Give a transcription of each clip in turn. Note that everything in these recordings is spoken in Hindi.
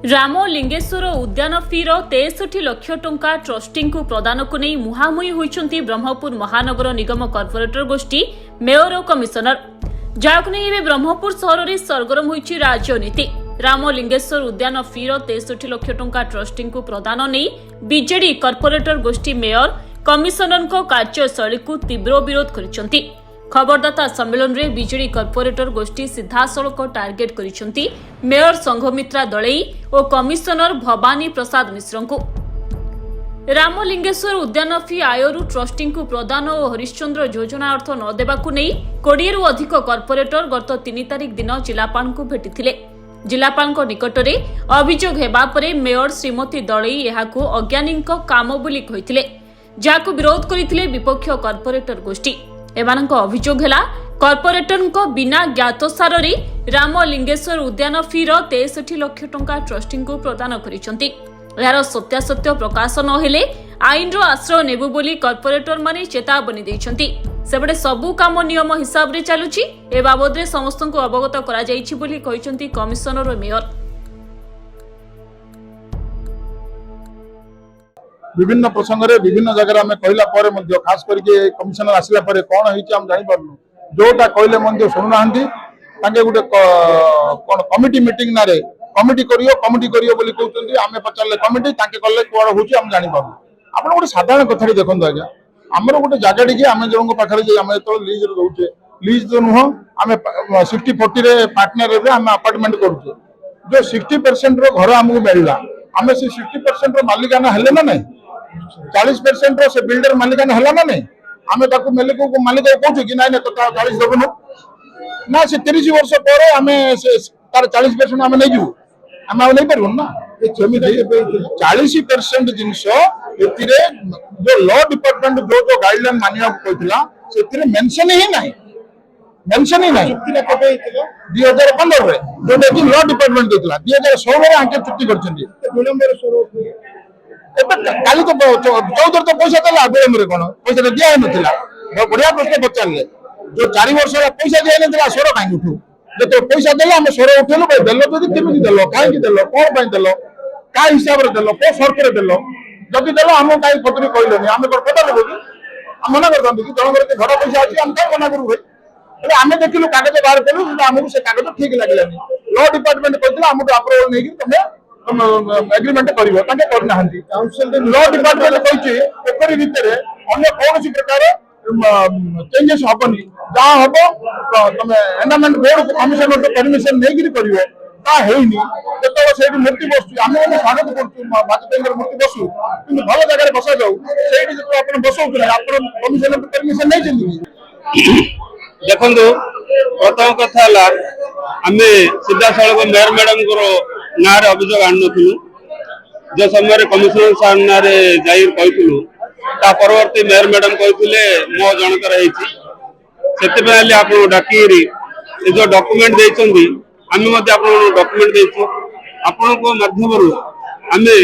राम लिंगेश्वर उद्यान फीर 63 लाख टंका ट्रस्टी को प्रदान को नहीं मुहांमुही होइछंती ब्रह्मपुर महानगर निगम कॉर्पोरेटर गोष्ठी मेयर और कमिशनर जहां नहीं ब्रह्मपुर सहर में सरगरम होइछि राजनीति। राम लिंगेश्वर उद्यान फीर 63 लाख टंका ट्रस्टी को प्रदान नहीं बीजेडी कॉर्पोरेटर गोष्ठी मेयर कमिशनर कार्यशैली को तीव्र विरोध करिसंती। खबरदाता सम्मेलन में बीजेडी कॉर्पोरेटर गोष्ठी सीधासलख टार्गेट करिसंती मेयर संघमित्रा दलई और कमिशनर भवानी प्रसाद मिश्र को। राम लिंगेश्वर उद्यान फी आयरु ट्रस्टी को प्रदान और हरिश्चंद्र योजना अर्थ न देबाकु नहीं 20 रु अधिक कॉर्पोरेटर गत 3 तारिख दिन जिलापाल को भेटिथिले। जिलापाल निकट में अभियोग हेबा परे मेयर श्रीमती दलई एहाकु अज्ञानी काम बोली कहिथिले, जाहाकु विरोध करिथिले विपक्ष कॉर्पोरेटर गोष्ठी। एमानक अभियोग है कॉर्पोरेटर बिना ज्ञातसार राम लिंगेश्वर उद्यान फीर 63 लाख टंका ट्रस्टी को प्रदान करिसंती। यार सत्यासत्य प्रकाश नहेले आईन आश्रय नेबु बोली कॉर्पोरेटर माने चेतावनी दैछंती। सेबडे सबु काम नियम हिसाब रे चालुची ए बाबद रे समस्त को अवगत करा जाईछि बोली कहिसंती कमिशनर और मेयर। विभिन्न प्रसंग रे विभिन्न जगह में कहला पर मध्य खास करके कमिशनर आसिला पर कोन होइछि हम जानि पारनु जोटा कहले मध्य सुनु नाहंती तांगे गुटे कोन कमिटी मीटिंग ना रे कमिटी करियो बोली कहउछंती। आमे पचारले कमिटी तांके कल्ले कोन होछि हम जानि पारनु। आपण गुटे साधारण कथा देखंतु आज्ञा हमर गुटे जागाडी के आमे जनक पाखरे जे आमे तो लीज रे दोउछे लीज तो नुह आमे 60-40 रे पार्टनर रे आमे अपार्टमेंट करूछे जो 60% रो घर हमहु मिलला आमे से 60% रो मालिकाना हेले ना नहीं 40% रो से बिल्डर मालिकाना हला ना नहीं आमे ताको मालिक को मालिक कहू कि नहीं तो 40 देबनु ना से 30 वर्ष पर आमे से तार 40% आमे नहीं जीवु आमे नहीं परबो ना ए सेमिति 40% जिंस एतिरे जो लॉ डिपार्टमेंट जो गाइडलाइन मानिया कहथिला सेतिरे मेंशन ही नहीं 2015 रे जो देखि लॉ डिपार्टमेंट देथिला 2016 रे आके छुट्टी करछन्ती विलंब रे काली तो 14 तो पैसा देला विलंब रे कोन पैसा दिया ही नथिला बढ़िया प्रश्न पचारले जो 4 वर्ष पैसा दिया नथिला सोरो काई उठू जे तो पैसा देला हम सोरो उठेलु भाई देलो जदी केमिति देलो काई कि देलो कोन पई देलो का हिसाब रे देलो को शर्त रे देलो जदी देलो हम काई पत्री कहलोनी हम को पता लेबो कि हम मना करदम कि जण करे घर पैसा अछि हम काई मना करू भाई आमे देखिलु कागज बाहर केलु हमहु से कागज ठीक लागलानी लॉ डिपार्टमेंट कहतिला हमहु अप्रूवल नै कि तमे एग्रीमेंट करिवो ताके करना हंती काउंसिल लॉ डिपार्टमेंट कहिछि पेपर भीतर अन्य कोनसी प्रकार चेंजेस हबनी जा हबो तमे एंडोमेंट बोर्ड कमिशनर तो परमिशन नै गिरी करिवो ता हेइनी जतो सेठी मूर्ति बसु आमे स्वागत करछु बाजपेयीर मूर्ति बसु किंतु भलो जगह रे बसा जाऊ सेठी जतो आपण बसौ कि आपण कमिशनर तो परमिशन नै चंदी देखंदु प्रथम कथा हला आमे सीधा सळग मेयर मैडम को ना रे अभियोग आनथिलु जो समय कमिशनर साहब ना रे जाई कहितलु ता परवर्ती मेयर मैडम कहितले मो जनकर हेछि सेते बेले आपण डाकीरी ए जो डॉक्यूमेंट देछंदी आमे मध्ये आपण डॉक्यूमेंट देछु आपण को माध्यमरु आमे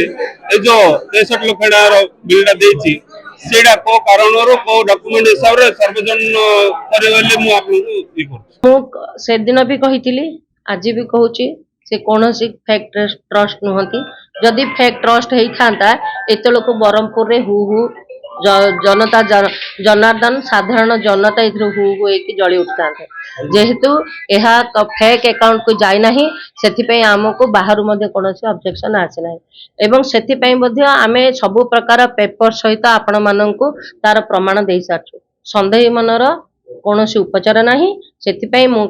ए जो 63 लाख रो बिलडा देछि सेडा को कारणरो को डॉक्यूमेंट हिसाब रे सर्वजन करे बोले मु आपन को ई कर मु से दिन भी कहितिली आज भी कहूची से कोनोसी फेक ट्रस्ट नहंती जदि फेक ट्रस्ट हेई थांता एते लोक बरमपुर रे हु जनता जनार्दन साधारण जनता इधर हु एक जळी उठतांते जेहेतु एहा फेक अकाउंट को जाय नाही सेति पय हमको बाहरु मध्ये कोनोसी ऑब्जेक्शन आसे नाही एवं सेति पय मध्ये आमे सब प्रकार पेपर सहित आपण माननकु तार प्रमाण देई साचु संदेह मनर कोनोसी उपचार नाही सेति पय मु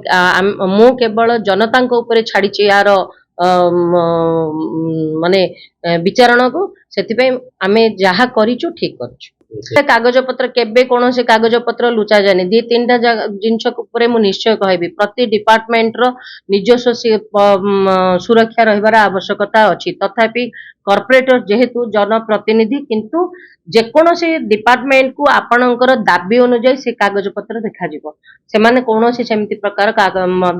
केवल जनता को ऊपर छाडी यार माने विचारण को सेति पय आमे जहा करिचु ठीक करछु कागज पत्र केबे कोनोसी कागज पत्र लुचा जानी 2-3टा जिंस ऊपर मु निश्चय कहबी प्रति डिपार्टमेंट रो निजस्व सुरक्षा रहिबार आवश्यकता अछि तथापि कॉर्पोरेटर जेहेतु जनप्रतिनिधि किंतु जे कोनोसी डिपार्टमेंट को आपणकर दाबी अनुसार से कागज पत्र देखा जिवो से माने कोनोसी सेमति प्रकार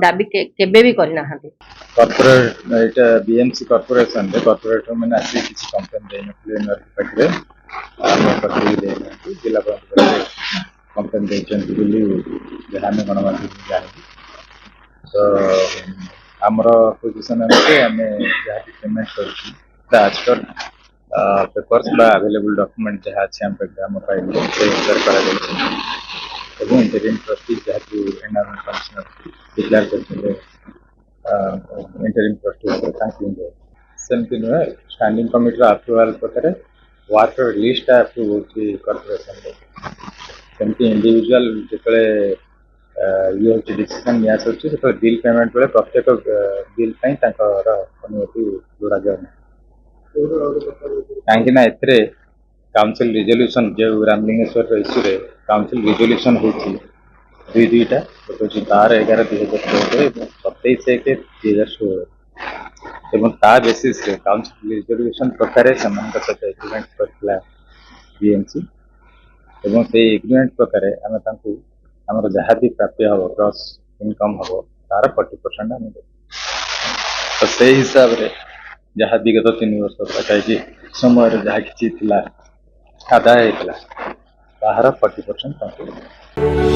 दाबी केबे भी करिना हांती कॉर्पोरेट एटा बीएमसी कॉर्पोरेशन रे कॉर्पोरेटर माने आसी किछि कंप्लेंट देन प्लेनर पकरे आमे पकरी दे जिला पंचायत कंप्लेंट देचन बोली जहां में गणमाध्यम जानि तो आमर पोजिशन अनुसार आम जहाँ पेमेंट कर पेपर्स बा अवेलेबल डॉक्यूमेंट जहाँ अच्छे आम पाइल से हिसाब कर इंटरिम ट्रस्टी जहाँ एनवायरनमेंट कमिश्नर डिक्लेयर करते इंटरिम ट्रस्टी सेमती नुहे स्टैंडिंग कमिटी अप्रूवाल प्रकार वर्कर लिस्ट अप्रूव होती कॉर्पोरेशन सेमती इंडिविजुअल जो ये हूँ डिसीजन निया बिल पेमेंट बेले प्रत्येक बिल अनुमति जोड़ा जाए कहीं काउंसिल रिजोल्यूशन जो रामलिंगेश्वर इश्यू काउंसिल रिजोल्यूशन होती दुईटा गोटे हूँ 12/11/2016 27/1/2016 एवं ता बेसिस काउंसिल रिजोल्यूशन प्रकार सहित एग्रीमेंट करथिला बीएमसी एवं से एग्रीमेंट प्रकार आम आमर जहाँ भी प्राप्य हम ग्रॉस इनकम हम तार 40% आम तो से हिसाब से जहाँ विगत 3 वर्ष पाखापाखि समय जहाँ कि आदाय होता तार 40%